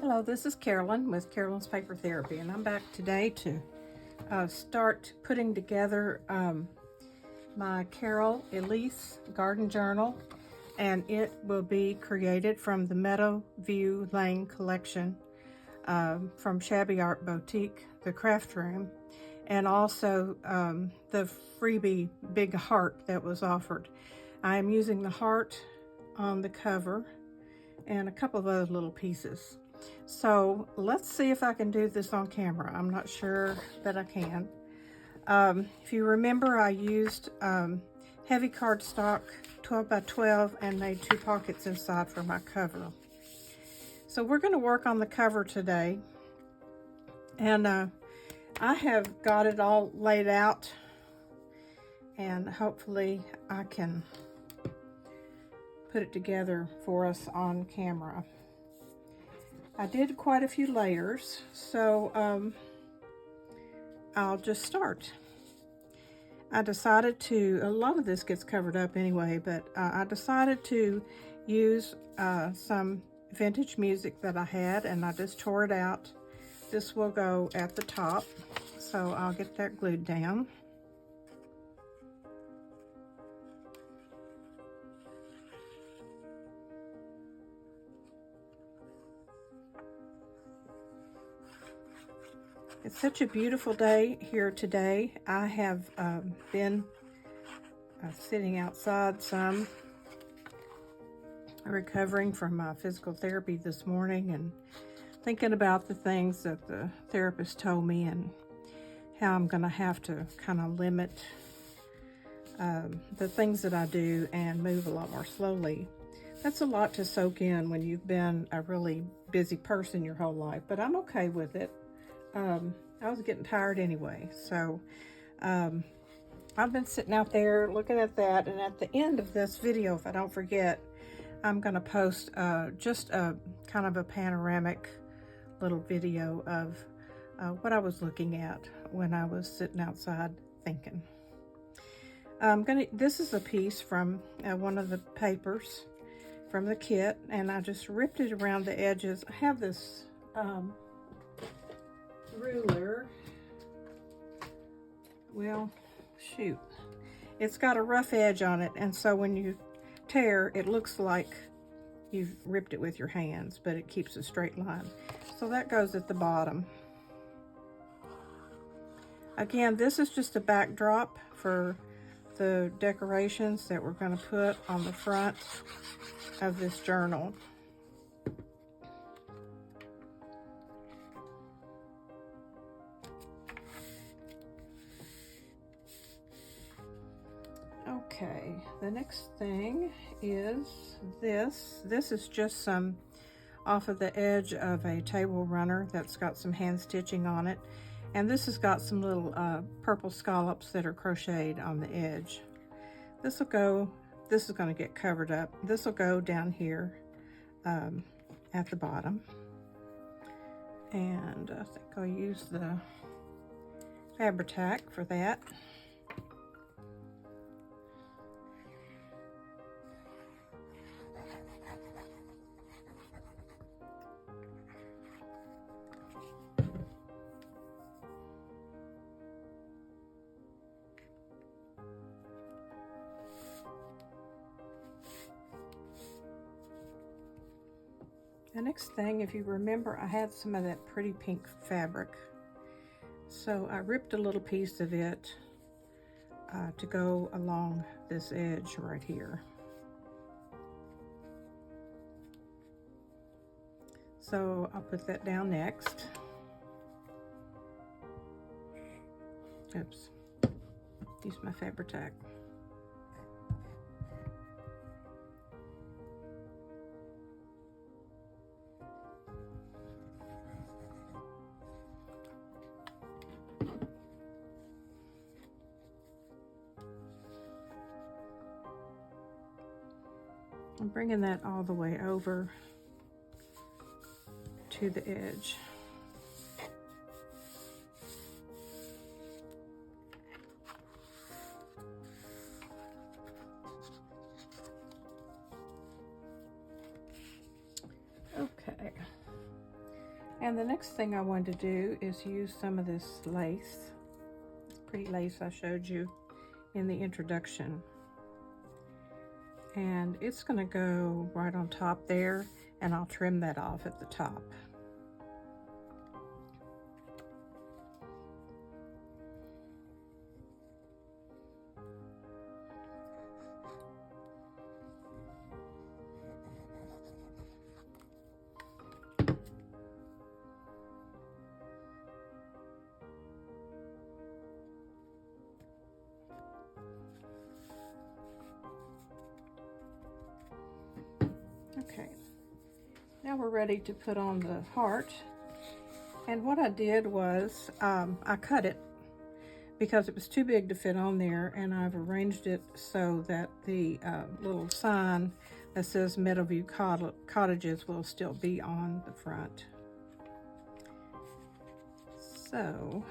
Hello, this is Carolyn with Carolyn's Paper Therapy, and I'm back today to start putting together my Carol Elise garden journal, and it will be created from the MeadowView Lane collection from Shabby Art Boutique, the craft room, and also the freebie big heart that was offered. I am using the heart on the cover and a couple of other little pieces. So let's see if I can do this on camera. I'm not sure that I can. If you remember, I used heavy cardstock, 12 by 12, and made 2 pockets inside for my cover. So we're going to work on the cover today. And I have got it all laid out, and hopefully I can put it together for us on camera. I did quite a few layers, so I'll just start. I decided to, a lot of this gets covered up anyway, but I decided to use some vintage music that I had, and I just tore it out. This will go at the top, so I'll get that glued down. It's such a beautiful day here today. I have been sitting outside some, recovering from physical therapy this morning and thinking about the things that the therapist told me and how I'm going to have to kind of limit the things that I do and move a lot more slowly. That's a lot to soak in when you've been a really busy person your whole life, but I'm okay with it. I was getting tired anyway, so I've been sitting out there looking at that, and at the end of this video, if I don't forget, I'm going to post just a kind of a panoramic little video of what I was looking at when I was sitting outside thinking. This is a piece from one of the papers from the kit, and I just ripped it around the edges. I have this ruler. Well, shoot, it's got a rough edge on it, and so when you tear, it looks like you've ripped it with your hands, but it keeps a straight line. So that goes at the bottom. Again, this is just a backdrop for the decorations that we're going to put on the front of this journal. Okay, the next thing is this. This is just some off of the edge of a table runner that's got some hand stitching on it. And this has got some little purple scallops that are crocheted on the edge. This is going to get covered up. This will go down here at the bottom. And I think I'll use the Fabri-Tac for that. The next thing, if you remember, I had some of that pretty pink fabric. So I ripped a little piece of it to go along this edge right here. So I'll put that down next. Oops, use my Fabri-Tac. I'm bringing that all the way over to the edge. Okay, And the next thing I wanted to do is use some of this lace, this pretty lace I showed you in the introduction. And it's going to go right on top there, and I'll trim that off at the top. Okay, now we're ready to put on the heart. And what I did was I cut it because it was too big to fit on there, and I've arranged it so that the little sign that says MeadowView Cottages will still be on the front. So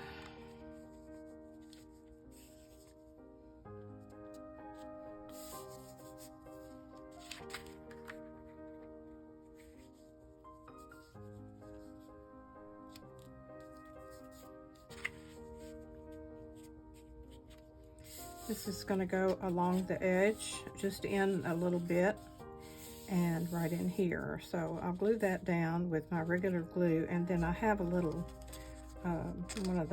this is going to go along the edge, just in a little bit, and right in here. So I'll glue that down with my regular glue, and then I have a little, one of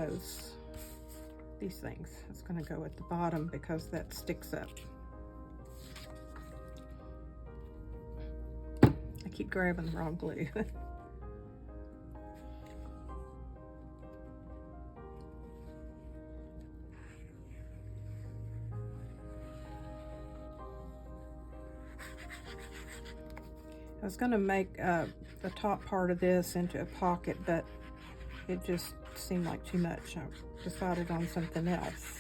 these things. It's going to go at the bottom because that sticks up. I keep grabbing the wrong glue. I was going to make the top part of this into a pocket, but it just seemed like too much. I decided on something else.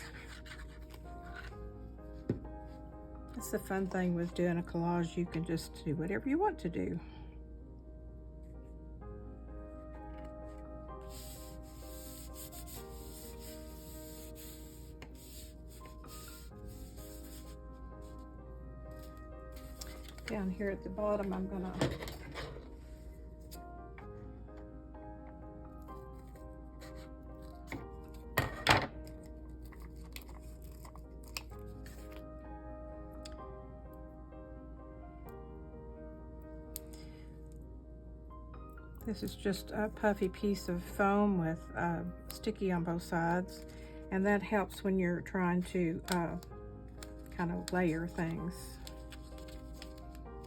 That's the fun thing with doing a collage. You can just do whatever you want to do. Down here at the bottom, I'm gonna this is just a puffy piece of foam with sticky on both sides, and that helps when you're trying to kind of layer things.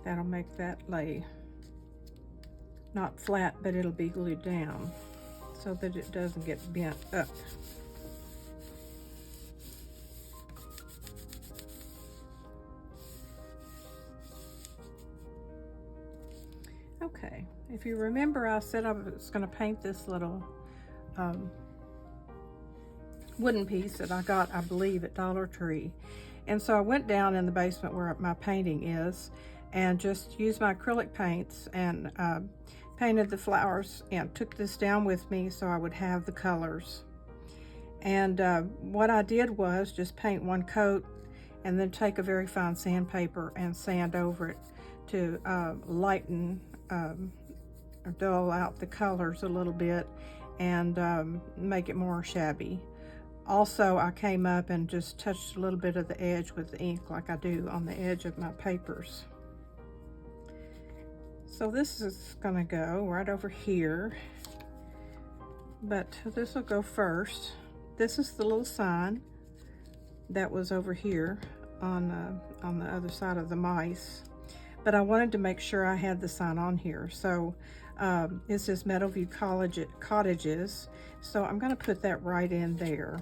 That'll make that lay not flat, but it'll be glued down so that it doesn't get bent up. Okay, if you remember, I said I was going to paint this little wooden piece that I got, I believe, at Dollar Tree. And so I went down in the basement where my painting is, and just used my acrylic paints and painted the flowers, and took this down with me so I would have the colors. And what I did was just paint one coat and then take a very fine sandpaper and sand over it to lighten or dull out the colors a little bit and make it more shabby. Also, I came up and just touched a little bit of the edge with the ink like I do on the edge of my papers. So this is gonna go right over here, but this will go first. This is the little sign that was over here on the other side of the mice, but I wanted to make sure I had the sign on here. So it says MeadowView Cottages, so I'm gonna put that right in there.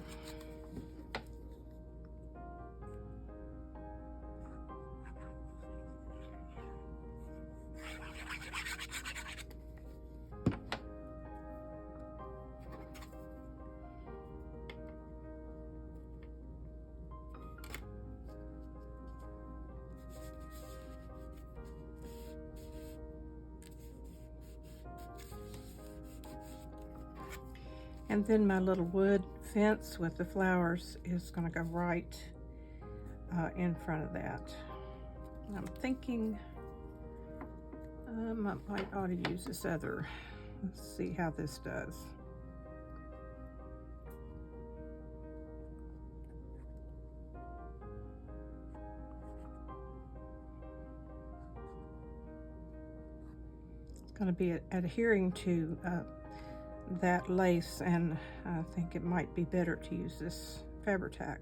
And then my little wood fence with the flowers is going to go right in front of that. And I'm thinking I might ought to use this other Let's see how this does. It's going to be adhering to that lace, and I think it might be better to use this Fabri-Tac.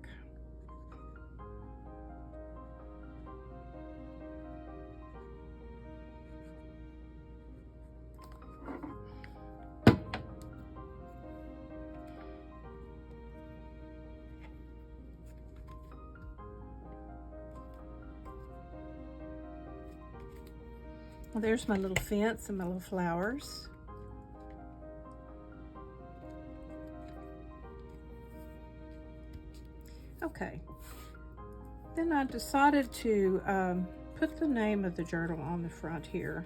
Well, there's my little fence and my little flowers. Okay, then I decided to put the name of the journal on the front here,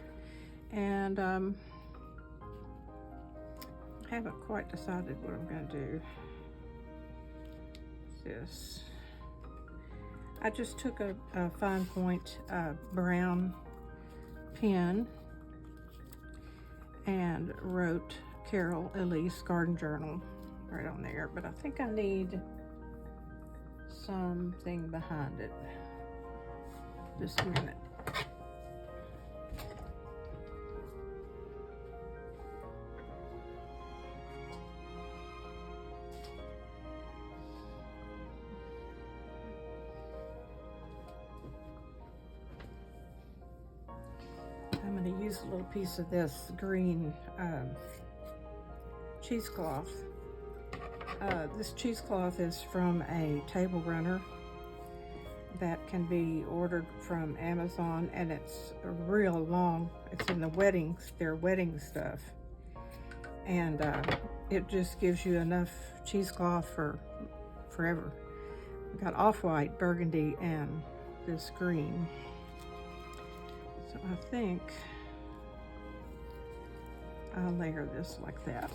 and I haven't quite decided what I'm going to do. This, I just took a fine point brown pen and wrote Carol Elise Garden Journal right on there, but I think I need something behind it. Just a minute. I'm going to use a little piece of this green cheesecloth. This cheesecloth is from a table runner that can be ordered from Amazon, and it's real long. It's in the weddings, their wedding stuff, and it just gives you enough cheesecloth for forever. I've got off-white, burgundy, and this green. So I think I'll layer this like that.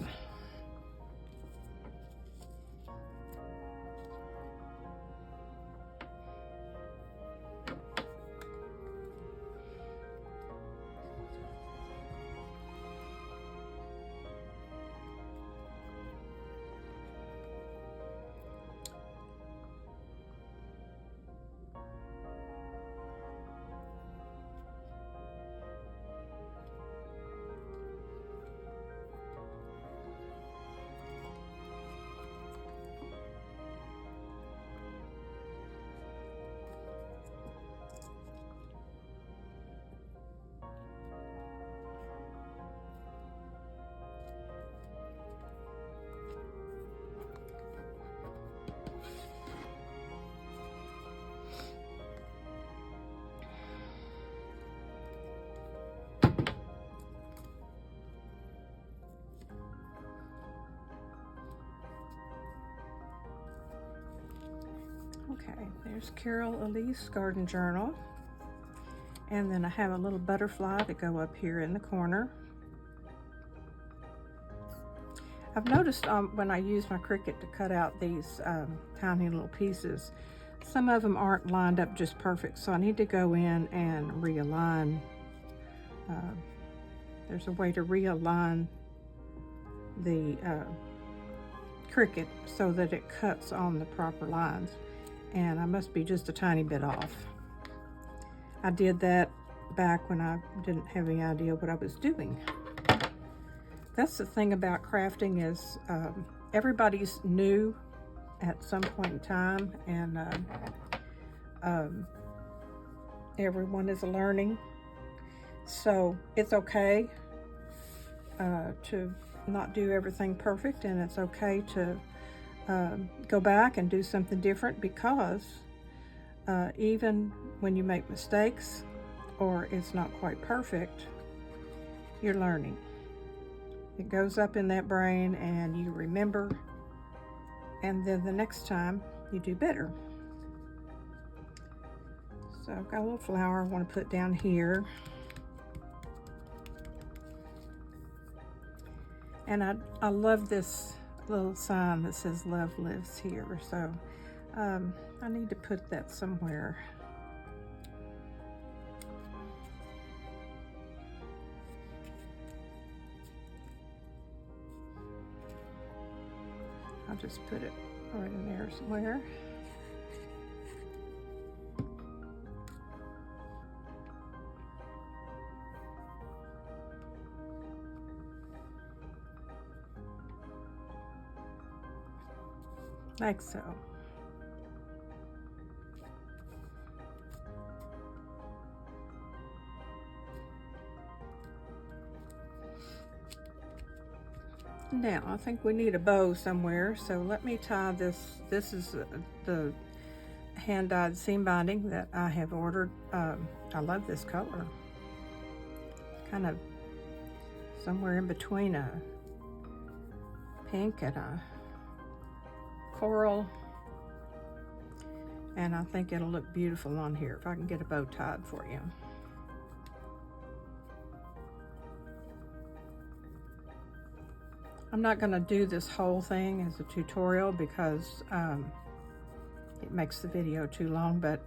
Okay, there's Carol Elise Garden Journal. And then I have a little butterfly to go up here in the corner. I've noticed when I use my Cricut to cut out these tiny little pieces, some of them aren't lined up just perfect, so I need to go in and realign. There's a way to realign the Cricut so that it cuts on the proper lines, and I must be just a tiny bit off. I did that back when I didn't have any idea what I was doing. That's the thing about crafting is everybody's new at some point in time, and everyone is learning. So it's okay to not do everything perfect, and it's okay to go back and do something different, because even when you make mistakes or it's not quite perfect, you're learning. It goes up in that brain and you remember, and then the next time you do better. So I've got a little flower I want to put down here. And I love this little sign that says "Love Lives Here," so I need to put that somewhere. I'll just put it right in there somewhere. Like so. Now, I think we need a bow somewhere, so let me tie this. This is the hand-dyed seam binding that I have ordered. I love this color. Kind of somewhere in between a pink and a coral. And I think it'll look beautiful on here if I can get a bow tied for you. I'm not going to do this whole thing as a tutorial because it makes the video too long, but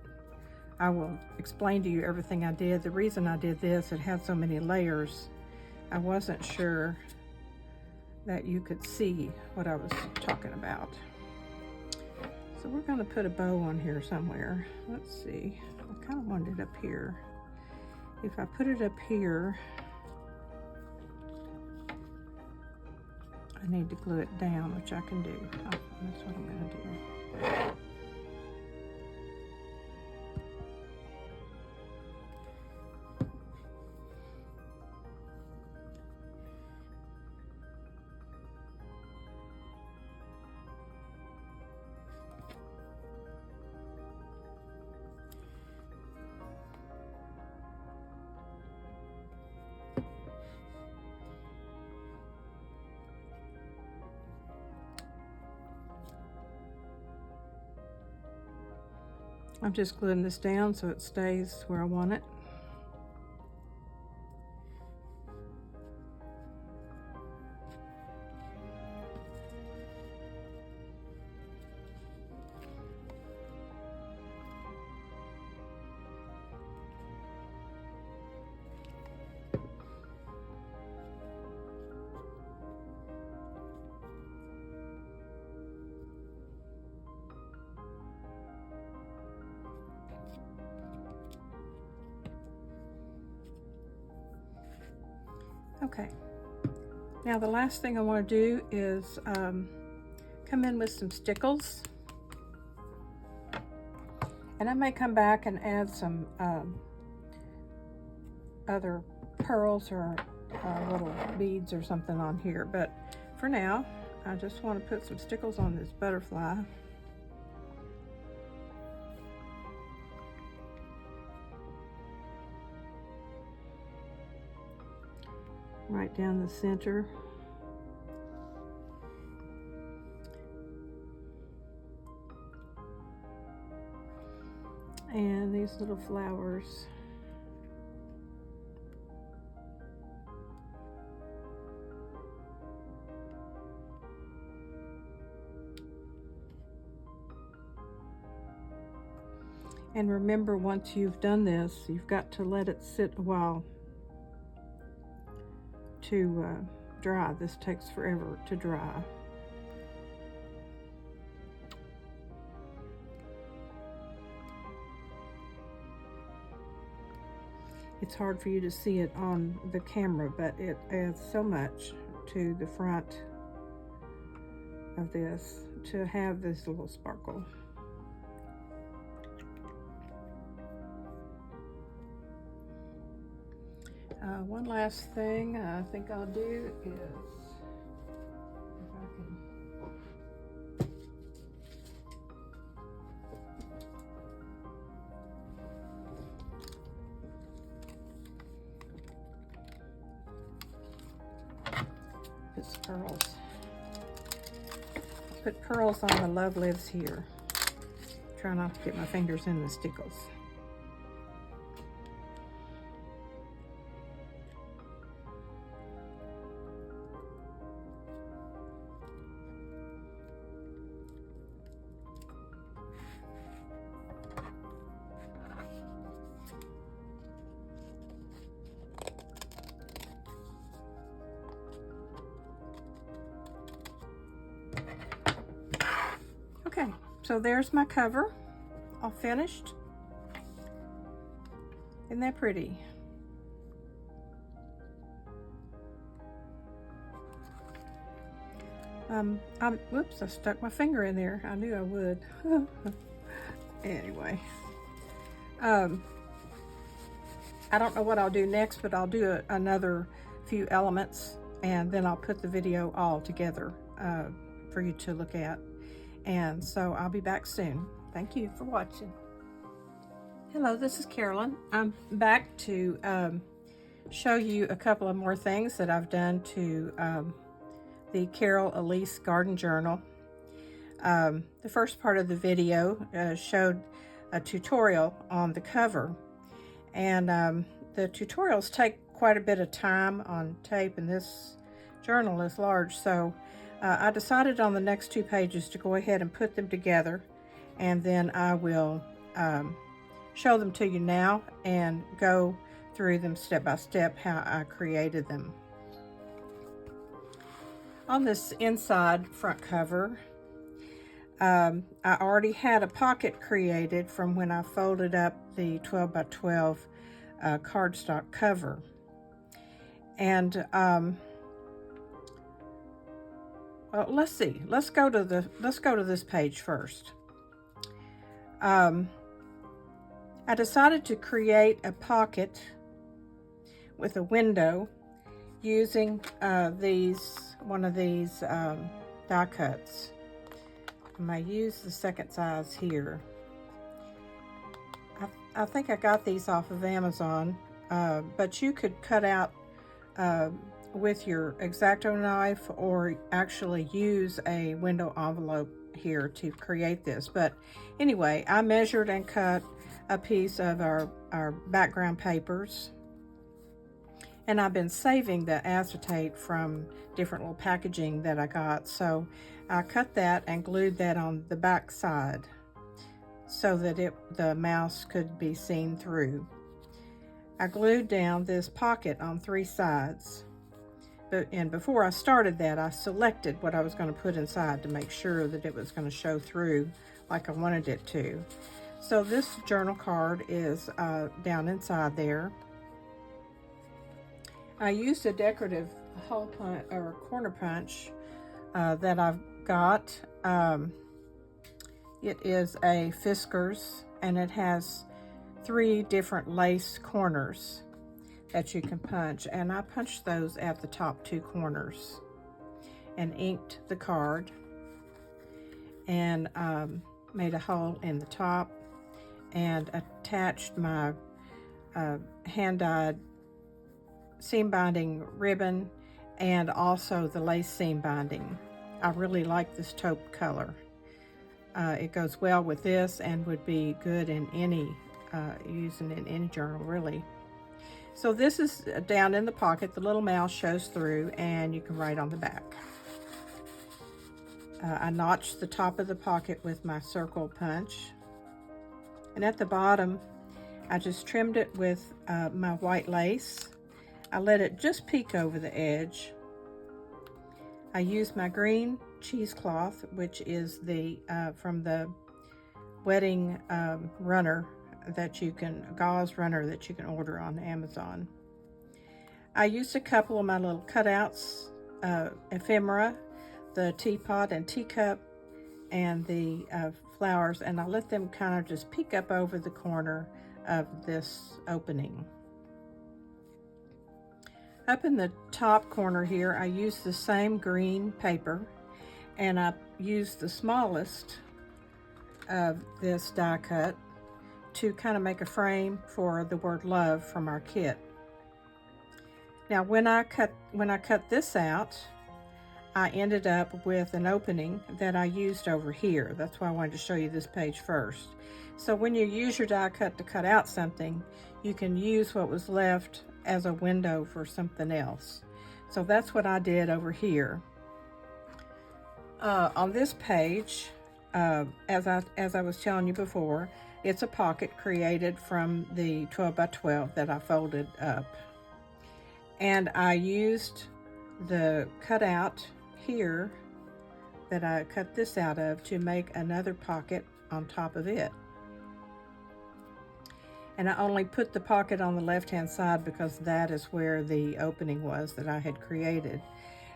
I will explain to you everything I did. The reason I did this, it had so many layers, I wasn't sure that you could see what I was talking about. So we're going to put a bow on here somewhere. Let's see, I kind of wanted it up here. If I put it up here, I need to glue it down, which I can do. Oh, that's what I'm going to do. I'm just gluing this down so it stays where I want it. Okay, now the last thing I want to do is come in with some Stickles, and I may come back and add some other pearls or little beads or something on here, but for now I just want to put some Stickles on this butterfly. Right down the center. And these little flowers. And remember, once you've done this, you've got to let it sit a while to dry. This takes forever to dry. It's hard for you to see it on the camera, but it adds so much to the front of this to have this little sparkle. One last thing I think I'll do is, if I can, put some pearls. Put pearls on the Love Lives Here. Try not to get my fingers in the Stickles. So there's my cover, all finished. Isn't that pretty? Whoops, I stuck my finger in there. I knew I would. Anyway, I don't know what I'll do next, but I'll do another few elements, and then I'll put the video all together for you to look at. And so I'll be back soon. Thank you for watching. Hello, this is Carolyn. I'm back to show you a couple of more things that I've done to the Carol Elise Garden Journal. The first part of the video showed a tutorial on the cover, and the tutorials take quite a bit of time on tape, and this journal is large, so I decided on the next 2 pages to go ahead and put them together, and then I will show them to you now and go through them step by step how I created them. On this inside front cover, I already had a pocket created from when I folded up the 12 by 12 cardstock cover. And well, let's see. Let's go to this page first. I decided to create a pocket with a window using one of these die cuts. I use the second size here. I think I got these off of Amazon, but you could cut out with your X-Acto knife or actually use a window envelope here to create this. But anyway, I measured and cut a piece of our background papers, and I've been saving the acetate from different little packaging that I got, so I cut that and glued that on the back side so that the mouse could be seen through. I glued down this pocket on 3 sides, and before I started that, I selected what I was going to put inside to make sure that it was going to show through like I wanted it to. So this journal card is down inside there. I used a decorative hole punch or corner punch that I've got. It is a Fisker's, and it has 3 different lace corners that you can punch, and I punched those at the top 2 corners and inked the card and made a hole in the top and attached my hand-dyed seam binding ribbon and also the lace seam binding. I really like this taupe color. It goes well with this and would be good in any using in any journal, really. So this is down in the pocket. The little mouse shows through, and you can write on the back. I notched the top of the pocket with my circle punch, and at the bottom I just trimmed it with my white lace. I let it just peek over the edge. I used my green cheesecloth, which is the from the wedding runner that you can, gauze runner that you can order on Amazon. I used a couple of my little cutouts, ephemera, the teapot and teacup, and the flowers, and I let them kind of just peek up over the corner of this opening. Up in the top corner here, I used the same green paper, and I used the smallest of this die cut to kind of make a frame for the word love from our kit. Now when I cut this out, I ended up with an opening that I used over here. That's why I wanted to show you this page first. So when you use your die cut to cut out something, you can use what was left as a window for something else. So that's what I did over here. On this page, as I was telling you before, it's a pocket created from the 12 by 12 that I folded up. And I used the cutout here that I cut this out of to make another pocket on top of it. And I only put the pocket on the left-hand side because that is where the opening was that I had created.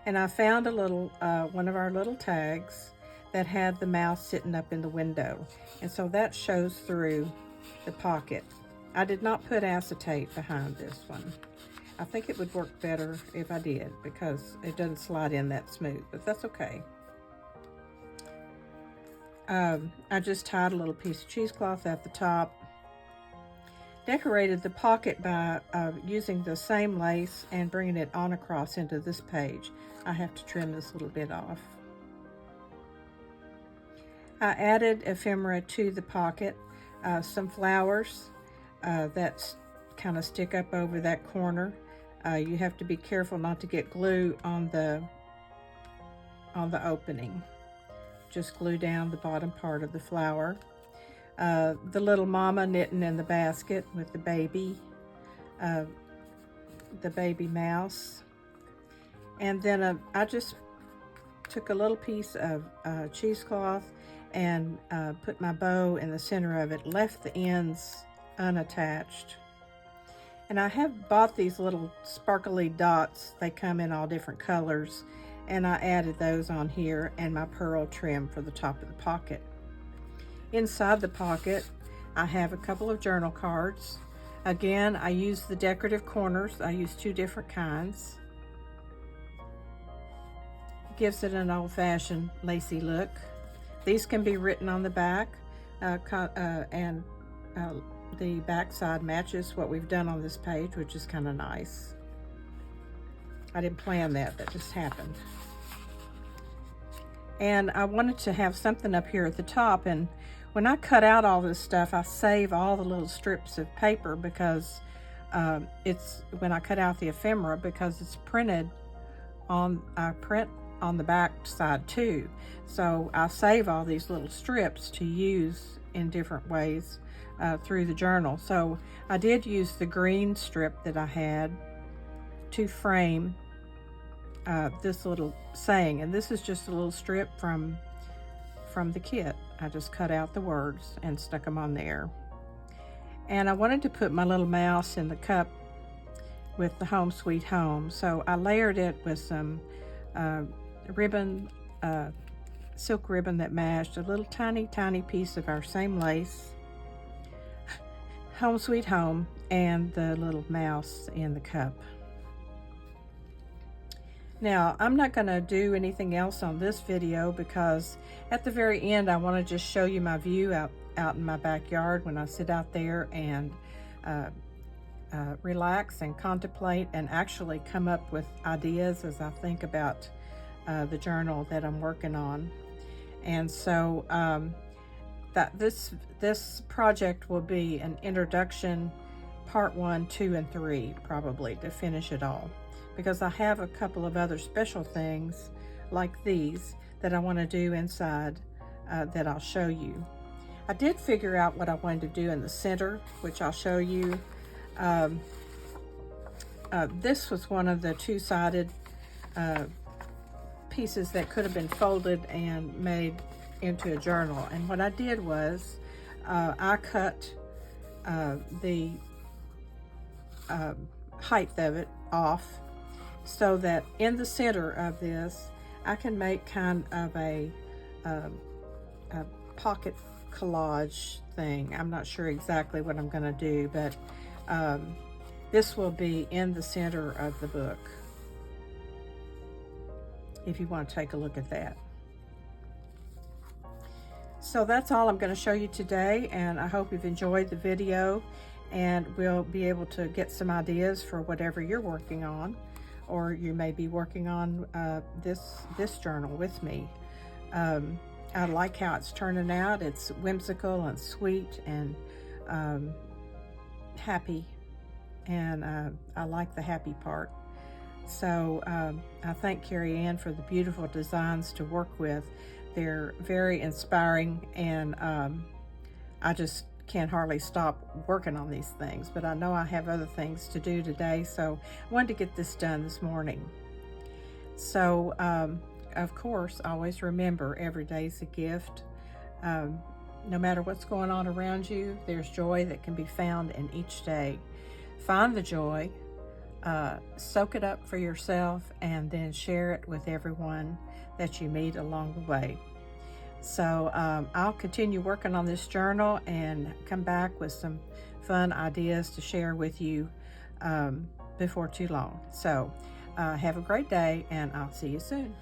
And I found a little, one of our little tags that had the mouse sitting up in the window. And so that shows through the pocket. I did not put acetate behind this one. I think it would work better if I did because it doesn't slide in that smooth, but that's okay. I just tied a little piece of cheesecloth at the top. Decorated the pocket by using the same lace and bringing it on across into this page. I have to trim this little bit off. I added ephemera to the pocket, some flowers that kind of stick up over that corner. You have to be careful not to get glue on the opening. Just glue down the bottom part of the flower. The little mama knitting in the basket with the baby mouse. And then I just took a little piece of cheesecloth and put my bow in the center of it, left the ends unattached. And I have bought these little sparkly dots. They come in all different colors, and I added those on here and my pearl trim for the top of the pocket. Inside the pocket, I have a couple of journal cards. Again, I use the decorative corners. I use 2 different kinds. Gives it an old-fashioned lacy look. These can be written on the back, and the back side matches what we've done on this page, which is kind of nice. I didn't plan that, that just happened. And I wanted to have something up here at the top, and when I cut out all this stuff, I save all the little strips of paper because when I cut out the ephemera, because it's printed on, I print on the back side too. So I save all these little strips to use in different ways through the journal. So I did use the green strip that I had to frame this little saying, and this is just a little strip from the kit. I just cut out the words and stuck them on there. And I wanted to put my little mouse in the cup with the Home Sweet Home, so I layered it with some ribbon, silk ribbon that matched a little tiny piece of our same lace, Home Sweet Home, and the little mouse in the cup. Now, I'm not going to do anything else on this video because at the very end I want to just show you my view out in my backyard when I sit out there and relax and contemplate and actually come up with ideas as I think about the journal that I'm working on. And so this project will be an introduction, part 1, 2, and 3 probably to finish it all, because I have a couple of other special things like these that I want to do inside that I'll show you. I did figure out what I wanted to do in the center, which I'll show you. This was one of the 2-sided pieces that could have been folded and made into a journal. And what I did was I cut the height of it off so that in the center of this I can make kind of a pocket collage thing. I'm not sure exactly what I'm going to do, but this will be in the center of the book if you want to take a look at that. So that's all I'm going to show you today, and I hope you've enjoyed the video, and we'll be able to get some ideas for whatever you're working on, or you may be working on this journal with me. I like how it's turning out. It's whimsical and sweet and happy, and I like the happy part. So I thank Carrie Ann for the beautiful designs to work with. They're very inspiring, and I just can't hardly stop working on these things, but I know I have other things to do today, so I wanted to get this done this morning. So of course, always remember every day's a gift. No matter what's going on around you, there's joy that can be found in each day. Find the joy, soak it up for yourself, and then share it with everyone that you meet along the way. So I'll continue working on this journal and come back with some fun ideas to share with you before too long. So have a great day, and I'll see you soon.